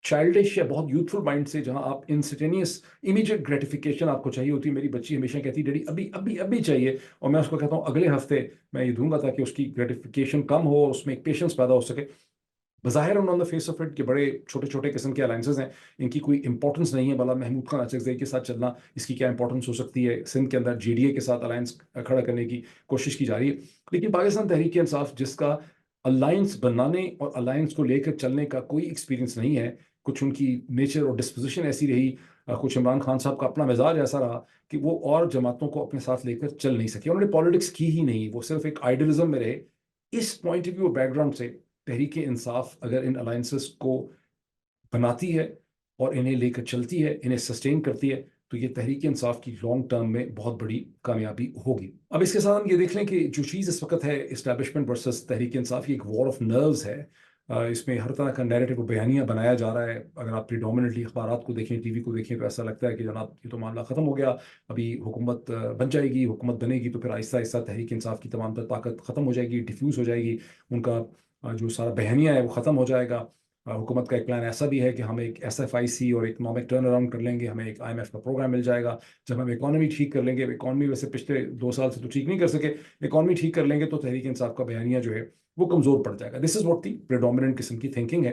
चाइल्डिश या बहुत यूथफुल माइंड से जहां आप इंस्टेंटेनियस इमीडिएट ग्रेटिफिकेशन आपको चाहिए होती है, मेरी बच्ची हमेशा कहती डैडी अभी अभी अभी चाहिए, और मैं उसको कहता हूँ अगले हफ्ते मैं ये दूंगा ताकि उसकी ग्रेटिफिकेशन कम हो और उसमें एक पेशेंस पैदा हो सके। बज़ाहिर on the face of it के बड़े छोटे छोटे किस्म के अलायंसेज हैं, इनकी कोई इंपॉर्टेंस नहीं है। भला महमूद खान अचकज़ई के साथ चलना, इसकी क्या इंपॉर्टेंस हो सकती है? सिंध के अंदर JDA के साथ अलायंस खड़ा करने की कोशिश की जा रही है, लेकिन पाकिस्तान तहरीक इंसाफ जिसका अलायंस बनाने और अलायंस को लेकर चलने का कोई एक्सपीरियंस नहीं है, कुछ उनकी नेचर और डिस्पोजिशन ऐसी रही, कुछ इमरान खान साहब का अपना मिजाज ऐसा रहा कि वो और जमातों को अपने साथ लेकर चल नहीं सके, उन्होंने पॉलिटिक्स की ही नहीं, वो सिर्फ एक आइडियलिज्म में रहे। इस पॉइंट ऑफ व्यू बैकग्राउंड से तहरीक इंसाफ अगर इन अलायंसेस को बनाती है और इन्हें लेकर चलती है, इन्हें सस्टेन करती है, तो ये तहरीक इंसाफ की लॉन्ग टर्म में बहुत बड़ी कामयाबी होगी। अब इसके साथ हम ये देख लें कि जो चीज़ इस वक्त है इस्टेब्लिशमेंट वर्सेस तहरीक इंसाफ, ये एक वॉर ऑफ नर्व्स है। इसमें हर तरह का नैरेटिव बयानिया बनाया जा रहा है। अगर आप प्रीडोमिनेटली अखबारात को देखें, TV को देखें, तो ऐसा लगता है कि जनाब ये तो मामला ख़त्म हो गया, अभी हुकूमत बन जाएगी, हुकूमत बनेगी तो फिर आहिस्ता आहिस्ता तहरीक इंसाफ की तमाम तर ताकत ख़त्म हो जाएगी, डिफ्यूज़ हो जाएगी, उनका जो सारा बयानिया है वो ख़त्म हो जाएगा। हुकूमत का एक प्लान ऐसा भी है कि हम एक SFIC और इकनॉमिक टर्न अराउंड कर लेंगे, हमें एक IMF का प्रोग्राम मिल जाएगा, जब हम इकॉनमी ठीक कर लेंगे, इकॉनमी वैसे पिछले 2 साल से तो ठीक नहीं कर सके, इकॉनमी ठीक कर लेंगे तो तहरीक इंसाफ का बयानिया जो है वो कमज़ोर पड़ जाएगा। This is what the predominant किस्म की थिंकिंग है।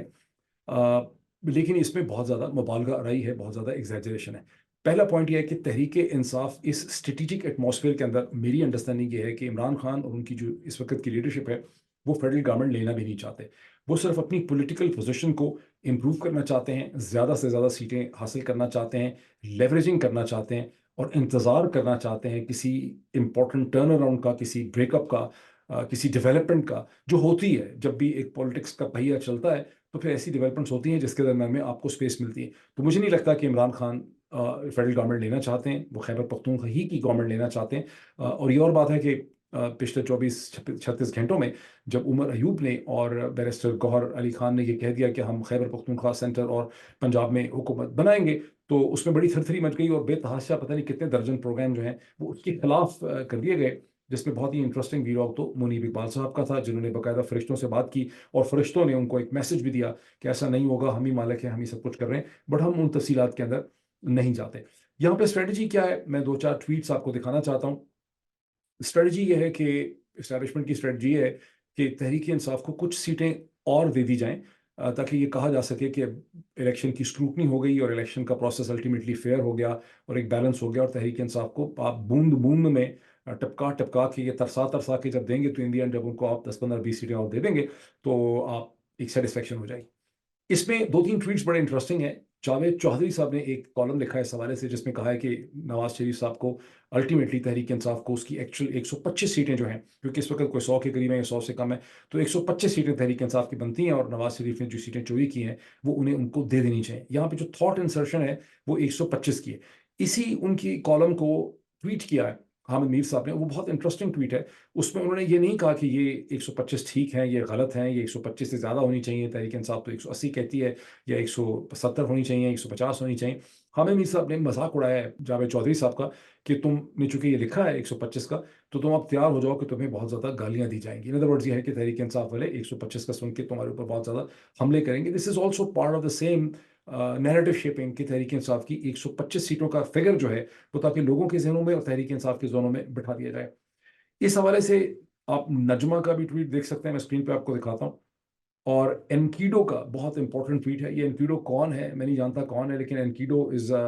लेकिन इसमें बहुत ज़्यादा मुबालगा आराई है, बहुत ज़्यादा एग्जैजरेशन है। पहला पॉइंट ये है कि तहरीक इंसाफ इस स्ट्रेटेजिक एटमॉस्फेयर के अंदर, मेरी अंडरस्टैंडिंग ये है कि इमरान खान और उनकी जो इस वक्त की लीडरशिप है वो फेडरल गवर्नमेंट लेना भी नहीं चाहते। वो सिर्फ अपनी पॉलिटिकल पोजीशन को इम्प्रूव करना चाहते हैं, ज़्यादा से ज़्यादा सीटें हासिल करना चाहते हैं, लेवरेजिंग करना चाहते हैं और इंतज़ार करना चाहते हैं किसी इंपॉर्टेंट टर्न अराउंड का, किसी ब्रेकअप का, किसी डेवलपमेंट का, जो होती है जब भी एक पॉलिटिक्स का पहिया चलता है, तो फिर ऐसी डेवलपमेंट्स होती हैं जिसके दरम्यान में आपको स्पेस मिलती है। तो मुझे नहीं लगता कि इमरान खान फेडरल गवर्नमेंट लेना चाहते हैं, वो खैबर पख्तूनख्वा ही की गवर्नमेंट लेना चाहते हैं। और ये और बात है कि पिछले 24-36 घंटों में जब उमर अयूब ने और बैरिस्टर गौहर अली खान ने ये कह दिया कि हम खैबर पख्तूनख्वा सेंटर और पंजाब में हुकूमत बनाएंगे, तो उसमें बड़ी थरथरी मच गई और बेतहाशा पता नहीं कितने दर्जन प्रोग्राम जो हैं वो उसके खिलाफ कर दिए गए, जिसमें बहुत ही इंटरेस्टिंग वीलॉग तो मुनीब इकबाल साहब का था, जिन्होंने बाकायदा फरिश्तों से बात की और फरिश्तों ने उनको एक मैसेज भी दिया कि ऐसा नहीं होगा, हम ही मालिक हैं, हम ही सब कुछ कर रहे हैं, बट हम उन तफसीलात के अंदर नहीं जाते। यहाँ पे स्ट्रेटजी क्या है, मैं 2-4 ट्वीट्स आपको दिखाना चाहता हूँ। स्ट्रेटजी ये है कि इस्टेब्लिशमेंट की स्ट्रेटजी है कि तहरीक इंसाफ को कुछ सीटें और दे दी जाएं, ताकि ये कहा जा सके कि इलेक्शन की स्क्रूटनी हो गई और इलेक्शन का प्रोसेस अल्टीमेटली फेयर हो गया और एक बैलेंस हो गया, और तहरीक इंसाफ को आप बूंद बूंद में टपका टपका के, ये तरसा तरसा के जब देंगे, तो इंडियन जब उनको आप 10-15-20 सीटें और दे देंगे तो आप एक सेटिस्फेक्शन हो जाएगी। इसमें 2-3 ट्वीट्स बड़े इंटरेस्टिंग हैं। जावेद चौधरी साहब ने एक कॉलम लिखा है इस हवाले से, जिसमें कहा है कि नवाज शरीफ साहब को अल्टीमेटली तहरीक इंसाफ को उसकी एक्चुअल 125 सीटें जो हैं, क्योंकि इस वक्त कोई 100 के करीब है या 100 से कम है, तो 125 सीटें तहरीक इंसाफ की बनती हैं और नवाज शरीफ ने जो सीटें चोरी की हैं वो उन्हें उनको दे देनी चाहिए। यहाँ पे जो थॉट इंसर्शन है वो 125 की है। इसी उनकी कॉलम को ट्वीट किया है हामिद मीर साहब ने, वो बहुत इंटरेस्टिंग ट्वीट है। उसमें उन्होंने ये नहीं कहा कि ये 125 ठीक हैं, ये गलत हैं, ये 125 से ज़्यादा होनी चाहिए, तहरीक इंसाफ तो 180 कहती है, या 170 होनी चाहिए, 150 होनी चाहिए। हामिद मीर साहब ने मजाक उड़ाया है जावेद चौधरी साहब का कि तुमने चूंकि ये लिखा है 125 का, तो तुम अब तैयार हो जाओ कि तुम्हें बहुत ज़्यादा गालियाँ दी जाएंगी। इन अदर वर्ड्स ये है कि तहरीक इंसाफ वाले 125 का सुन के तुम्हारे ऊपर बहुत ज़्यादा हमले करेंगे। This is also part of the same narrative shaping की तहरीक इंसाफ की 125 सीटों का फिगर जो है वो ताकि लोगों के जहनों में और तहरीक इंसाफ के जहनों में बिठा दिया जाए। इस हवाले से आप नजमा का भी ट्वीट देख सकते हैं, मैं स्क्रीन पे आपको दिखाता हूँ। और एनकीडो का बहुत इंपॉर्टेंट ट्वीट है। ये एनकीडो कौन है मैं नहीं जानता कौन है, लेकिन Enkidu is a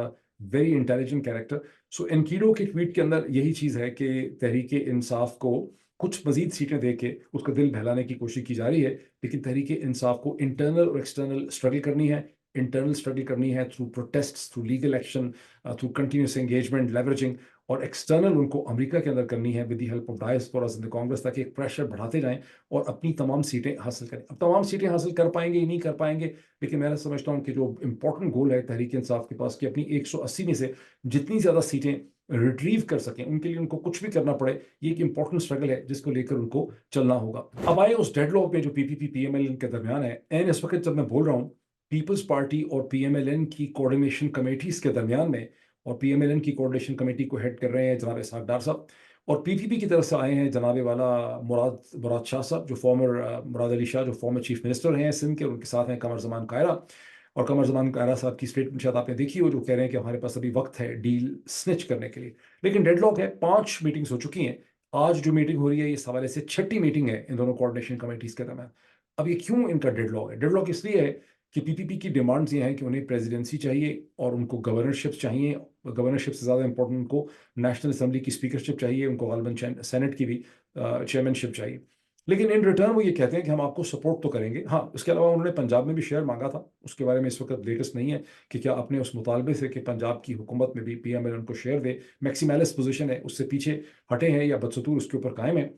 very intelligent character. So Enkidu के ट्वीट के अंदर यही चीज़ है कि तहरीक इंसाफ को कुछ मजीद सीटें दे के उसका दिल बहलाने की कोशिश की जा रही है, लेकिन तहरीक इंसाफ को इंटरनल और एक्सटर्नल स्ट्रगल करनी है। इंटरनल स्ट्रगल करनी है through protest, through legal action, through continuous engagement, leveraging, और एक्सटर्नल उनको अमेरिका के अंदर करनी है with the help of diasporas in the Congress, ताकि एक प्रेशर बढ़ाते जाएं और अपनी तमाम सीटें हासिल करें। अब तमाम सीटें हासिल कर पाएंगे या नहीं कर पाएंगे, लेकिन मैं समझता हूं कि जो इंपॉर्टेंट गोल है तहरीक इंसाफ के पास कि अपनी 180 में से जितनी ज़्यादा सीटें रिट्रीव कर सकें, उनके लिए उनको कुछ भी करना पड़े, ये एक इंपॉर्टेंट स्ट्रगल है जिसको लेकर उनको चलना होगा। अब आए उस डेडलॉक पे जो पीपीपी पीएमएलएन के दरमियान है। एंड इस वक्त जब मैं बोल रहा हूँ पीपल्स पार्टी और पीएमएलएन की कोऑर्डिनेशन कमेटीज के दरमियान में, और पीएमएलएन की कोऑर्डिनेशन कमेटी को हेड कर रहे हैं जनाब इसहाक डार साहब, और पीपीपी की तरफ से आए हैं जनाबे वाला मुराद शाह साहब, जो फॉर्मर मुराद अली शाह जो फॉर्मर चीफ मिनिस्टर हैं सिंध के, उनके साथ हैं कमर जमान कायरा। और कमर जमान कायरा साहब की स्टेटमेंट शायद आपने देखी हो, जो कह रहे हैं कि हमारे पास अभी वक्त है डील स्निच करने के लिए, लेकिन डेडलॉक है। 5 मीटिंग्स हो चुकी हैं, आज जो मीटिंग हो रही है इस हवाले से 6ठी मीटिंग है इन दोनों कोऑर्डिनेशन कमेटीज के दरमियान। अब ये क्यों इनका डेडलॉक है? डेडलॉक इसलिए है कि पीपीपी की डिमांड्स ये हैं कि उन्हें प्रेसिडेंसी चाहिए और उनको गवर्नरशिप चाहिए। गवर्नरशिप से ज़्यादा इंपॉर्टेंट उनको नेशनल असम्बली की स्पीकरशिप चाहिए, उनको गालबन सेनेट की भी चेयरमैनशिप चाहिए। लेकिन इन रिटर्न वो ये कहते हैं कि हम आपको सपोर्ट तो करेंगे। हाँ, उसके अलावा उन्होंने पंजाब में भी शेयर मांगा था, उसके बारे में इस वक्त लेटेस्ट नहीं है कि क्या अपने उस मुतालबे से कि पंजाब की हुकूमत में भी पीएमएल उनको शेयर दे, मैक्सिमैलिस पोजीशन है, उससे पीछे हटे हैं या बदसतूर उसके ऊपर कायम है।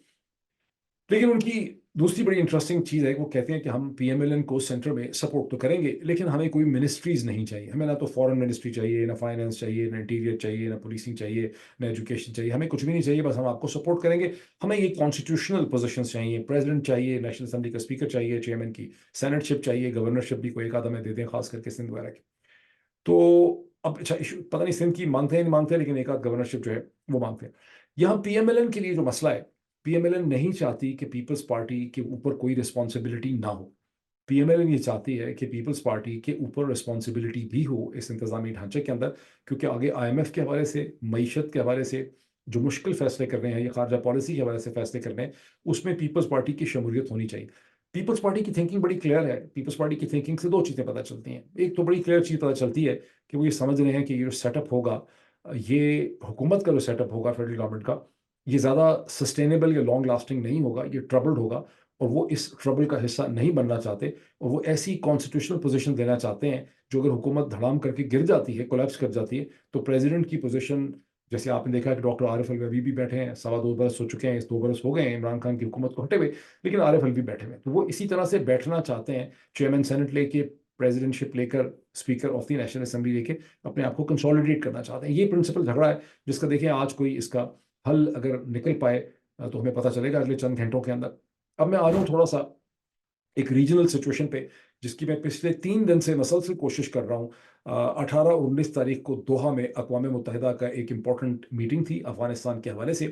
लेकिन उनकी दूसरी बड़ी इंटरेस्टिंग चीज़ है, वो कहते हैं कि हम पीएमएलएन को सेंटर में सपोर्ट तो करेंगे, लेकिन हमें कोई मिनिस्ट्रीज नहीं चाहिए। हमें ना तो फॉरेन मिनिस्ट्री चाहिए, ना फाइनेंस चाहिए, ना इंटीरियर चाहिए, ना पुलिसिंग चाहिए, ना एजुकेशन चाहिए, हमें कुछ भी नहीं चाहिए, बस हम आपको सपोर्ट करेंगे। हमें ये कॉन्स्टिट्यूशनल पोजीशन चाहिए, प्रेसिडेंट चाहिए, नेशनल असम्बली का स्पीकर चाहिए, चेयरमैन की सेनेटशिप चाहिए, गवर्नरशिप भी कोई एक आधा में दे दें, खास करके सिंध वगैरह की। तो अब अच्छा इशू पता नहीं सिंध की मानते हैं नहीं मानते, लेकिन एक आध गवर्नरशिप जो है वो मांगते हैं। यहाँ पीएमएलएन के लिए जो मसला है, पीएमएलएन नहीं चाहती कि पीपल्स पार्टी के ऊपर कोई रिस्पॉन्सिबिलिटी ना हो। पीएमएलएन ये चाहती है कि पीपल्स पार्टी के ऊपर रिस्पॉन्सिबिलिटी भी हो इस इंतजामी ढांचे के अंदर, क्योंकि आगे आईएमएफ के हवाले से, मईशत के हवाले से जो मुश्किल फैसले कर रहे हैं या खारजा पॉलिसी के हवाले से फैसले कर रहे हैं, उसमें पीपल्स पार्टी की शमूलियत होनी चाहिए। पीपल्स पार्टी की थिंकिंग बड़ी क्लियर है। पीपल्स पार्टी की थिंकिंग से 2 चीज़ें पता चलती हैं। एक तो बड़ी क्लियर चीज़ पता चलती है कि वो ये समझ रहे हैं कि ये जो सेटअप होगा, ये हुकूमत का जो सेटअप होगा फेडरल गवर्नमेंट का, ये ज़्यादा सस्टेनेबल या लॉन्ग लास्टिंग नहीं होगा, ये ट्रबल्ड होगा, और वो इस ट्रबल का हिस्सा नहीं बनना चाहते। और वो ऐसी कॉन्स्टिट्यूशनल पोजीशन देना चाहते हैं जो अगर हुकूमत धड़ाम करके गिर जाती है, कोलैप्स कर जाती है, तो प्रेसिडेंट की पोजीशन, जैसे आपने देखा कि डॉक्टर आरिफ अलवी अभी भी बैठे हैं, 2.25 बरस हो चुके हैं, 2 बरस हो गए हैं इमरान खान की हुकूमत को हटे हुए, लेकिन आरिफ अलवी बैठे हुए हैं। तो वो इसी तरह से बैठना चाहते हैं, चेयरमैन सेनेट लेके, प्रेसिडेंटशिप लेकर, speaker of the national assembly लेके अपने आप को कंसोलिडेट करना चाहते हैं। ये प्रिंसिपल झगड़ा है जिसका देखें आज कोई इसका हल अगर निकल पाए तो हमें पता चलेगा अगले चंद घंटों के अंदर। अब मैं आ रहा हूँ थोड़ा सा एक रीजनल सिचुएशन पे, जिसकी मैं पिछले 3 दिन से मसलसल कोशिश कर रहा हूँ। 18 और 19 तारीख को दोहा में अक़वाम मुत्तहिदा का एक इम्पॉर्टेंट मीटिंग थी अफगानिस्तान के हवाले से,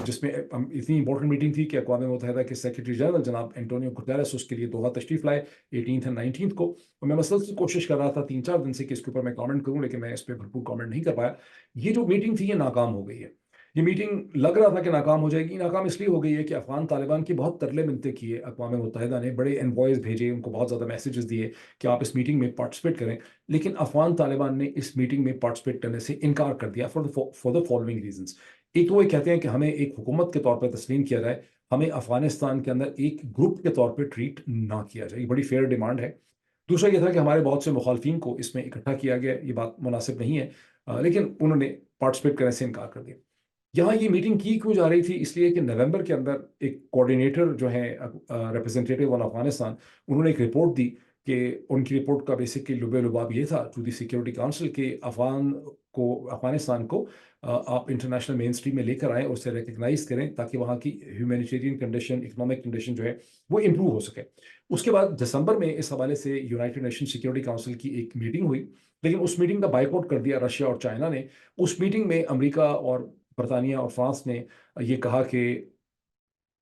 जिसमें इतनी इंपॉर्टेंट मीटिंग थी कि अक़वाम मुत्तहिदा के सेक्रेटरी जनरल जनाब एंटोनियो गुतेरेस उसके लिए दोहा तशरीफ लाए 18 और 19 को। और मैं मसलसल कोशिश कर रहा था 3-4 दिन से कि इसके ऊपर मैं कमेंट करूं, लेकिन मैं इस पर भरपूर कमेंट नहीं कर पाया। ये जो मीटिंग थी ये नाकाम हो गई है। ये मीटिंग लग रहा था कि नाकाम हो जाएगी। नाकाम इसलिए हो गई है कि अफगान तालिबान की बहुत तरले मिन्नतें किए अक़वाम मुत्तहिदा ने, बड़े एनवॉयज़ भेजे, उनको बहुत ज़्यादा मैसेजेस दिए कि आप इस मीटिंग में पार्टिसिपेट करें, लेकिन अफगान तालिबान ने इस मीटिंग में पार्टिसिपेट करने से इनकार कर दिया फॉर द फॉलोइंग रीजंस। एक तो वो कहते हैं कि हमें एक हुकूमत के तौर पर तस्लीम किया जाए, हमें अफगानिस्तान के अंदर एक ग्रुप के तौर पर ट्रीट ना किया जाए, ये बड़ी फेयर डिमांड है। दूसरा ये था कि हमारे बहुत से मुखालफिन को इसमें इकट्ठा किया गया, ये बात मुनासिब नहीं है, लेकिन उन्होंने पार्टिसिपेट करने से इनकार कर दिया। यहाँ ये मीटिंग की क्यों जा रही थी? इसलिए कि नवंबर के अंदर एक कोऑर्डिनेटर जो है रिप्रेजेंटेटिव ऑन अफगानिस्तान, उन्होंने एक रिपोर्ट दी कि उनकी रिपोर्ट का बेसिकली लुबे-लुबाब ये था टू द सिक्योरिटी काउंसिल के अफगानिस्तान को आप इंटरनेशनल मेन स्ट्रीम में लेकर आएँ और उसे रिकग्नाइज़ करें, ताकि वहाँ की ह्यूमैनिटेरियन कंडीशन, इकोनॉमिक कंडीशन जो है वो इम्प्रूव हो सके। उसके बाद दिसंबर में इस हवाले से यूनाइटेड नेशन सिक्योरिटी काउंसिल की एक मीटिंग हुई, लेकिन उस मीटिंग का बायकॉट कर दिया रशिया और चाइना ने। उस मीटिंग में अमेरिका और बरतानिया और फ्रांस ने ये कहा कि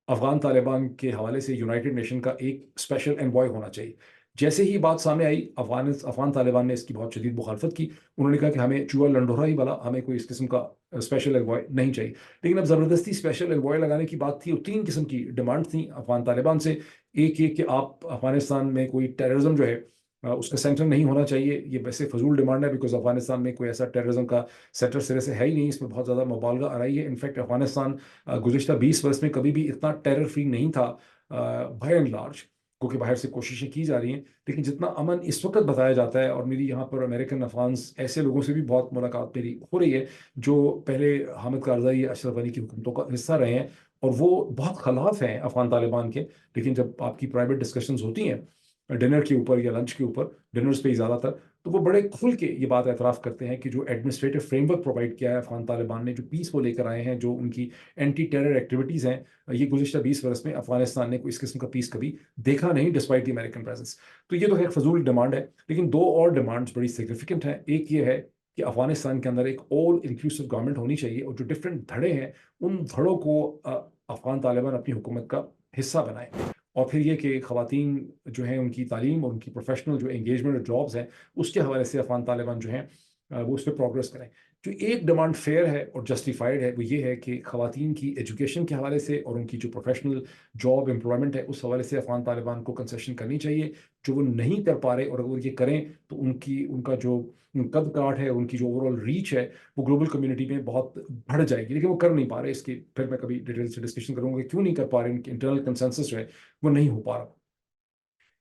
अफ़गान तालिबान के हवाले से यूनाइटेड नेशन का एक स्पेशल एनवॉय होना चाहिए। जैसे ही बात सामने आई, अफ़गान तालिबान ने इसकी बहुत शदीद मुखालफत की। उन्होंने कहा कि हमें चूहा लंडोरा ही भला, हमें कोई इस किस्म का स्पेशल एनवॉय नहीं चाहिए। लेकिन अब ज़बरदस्ती स्पेशल एनवॉय लगाने की बात थी और 3 किस्म की डिमांड थी अफ़गान तालिबान से। एक ये कि आप अफ़गानिस्तान में कोई टेररिज्म जो है उसका सेंटर नहीं होना चाहिए। ये वैसे फजूल डिमांड है, बिकॉज अफगानिस्तान में कोई ऐसा टेररिज्म का सेंटर सिरे से है ही नहीं, इसमें बहुत ज़्यादा मुबालगा आ रही है। इनफैक्ट अफगानिस्तान गुज़िश्ता 20 वर्ष में कभी भी इतना टेरर फ्री नहीं था बाय एंड लार्ज, क्योंकि बाहर से कोशिशें की जा रही हैं। लेकिन जितना अमन इस वक्त बताया जाता है, और मेरी यहाँ पर अमेरिकन अफगान्स ऐसे लोगों से भी बहुत मुलाकात मेरी हो रही है जो पहले हामिद कारज़ाई या अशरफ गनी की हुकूमतों का हिस्सा रहे हैं, और वो बहुत खिलाफ हैं अफगान तालिबान के। लेकिन जब आपकी प्राइवेट डिस्कशंस होती हैं डिनर के ऊपर या लंच के ऊपर, डिनर्स पे ही ज़्यादातर, तो वो बड़े खुल के ये बात एतराफ़ करते हैं कि जो एडमिनिस्ट्रेटिव फ्रेमवर्क प्रोवाइड किया है अफ़गान तालिबान ने, जो पीस वो लेकर आए हैं, जो उनकी एंटी टेरर एक्टिविटीज़ हैं, ये गुज़िश्ता 20 बरस में अफ़गानिस्तान ने कोई इस किस्म का पीस कभी देखा नहीं डिस्पाइट द अमेरिकन प्रेज़ेंस। तो ये तो खैर फ़ज़ूल डिमांड है, लेकिन 2 और डिमांड्स बड़ी सिग्निफिकेंट हैं। एक ये है कि अफ़गानिस्तान के अंदर एक ऑल इंक्लूसिव गवर्नमेंट होनी चाहिए और जो डिफरेंट धड़े हैं, उन धड़ों को अफ़गान तालिबान अपनी हुकूमत का हिस्सा बनाएँ। और फिर ये कि ख़वातीन जो हैं उनकी तालीम और उनकी प्रोफ़ेशनल जो एंगेजमेंट और जॉब्स हैं, उसके हवाले से अफ़गान तालिबान जो हैं वो उस पे प्रोग्रेस करें। जो एक डिमांड फ़ेयर है और जस्टिफाइड है, वो ये है कि ख़वातीन की एजुकेशन के हवाले से और उनकी जो प्रोफ़ेशनल जॉब एम्प्लॉयमेंट है, उस हवाले से अफ़गान तालिबान को कंसेशन करनी चाहिए। जो वो नहीं कर पा रहे और अगर वो ये करें, तो उनका जो कद-काठ है, उनकी जो ओवरऑल रीच है, वो ग्लोबल कम्युनिटी में बहुत बढ़ जाएगी। लेकिन वो कर नहीं पा रहे, इसकी फिर मैं कभी डिटेल से डिस्कशन करूँगा कि क्यों नहीं कर पा रहे, उनकी इंटरनल कंसेंसस जो है, वो नहीं हो पा रहा।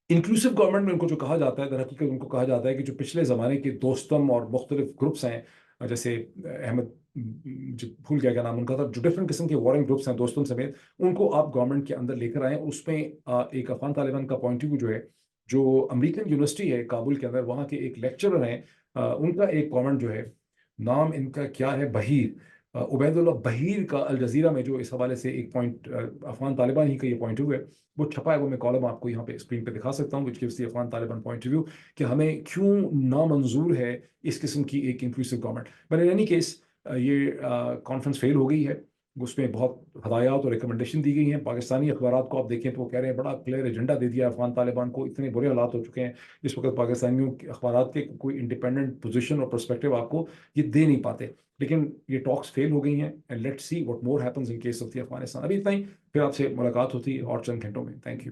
इंक्लूसिव गवर्नमेंट में उनको जो कहा जाता है, दरहकीकत उनको कहा जाता है कि जो पिछले ज़माने के दोस्तम और मुख्तलिफ ग्रुप्स हैं, जैसे अहमद मुझे भूल गया क्या नाम उनका था, जो डिफरेंट किस्म के वॉरिंग ग्रुप्स हैं दोस्तम समेत, उनको आप गवर्नमेंट के अंदर लेकर आएँ। उसमें एक अफ़गान तालिबान का पॉइंट ऑफ व्यू जो है, जो अमेरिकन यूनिवर्सिटी है काबुल के अंदर, वहाँ के एक लेक्चरर हैं, उनका एक कमेंट जो है, नाम इनका क्या है, बहीर, उबैदुल्लाह बहीर का अल जज़ीरा में जो इस हवाले से एक पॉइंट, अफ़गान तालिबान ही का ये पॉइंट ऑफ व्यू है, वो छपा है। वो मैं कॉलम आपको यहाँ पे स्क्रीन पे दिखा सकता हूँ, which gives the Afghan Taliban point of view कि हमें क्यों नामंजूर है इस किस्म की एक inclusive government. But in any case ये कॉन्फ्रेंस फेल हो गई है। उसमें बहुत हदायत और रिकमेंडेशन दी गई हैं। पाकिस्तानी अखबारात को आप देखें तो वो कह रहे हैं बड़ा क्लियर एजेंडा दे दिया अफ़गान तालिबान को, इतने बुरे हालात हो चुके हैं इस वक्त पाकिस्तानियों के अखबारात के कोई इंडिपेंडेंट पोजीशन और पर्सपेक्टिव आपको ये दे नहीं पाते। लेकिन ये टॉक्स फेल हो गई हैं and let's see what more happens in case of the Afghanistan. अभी इतना ही, फिर आपसे मुलाकात होती है और चंद घंटों में। Thank you.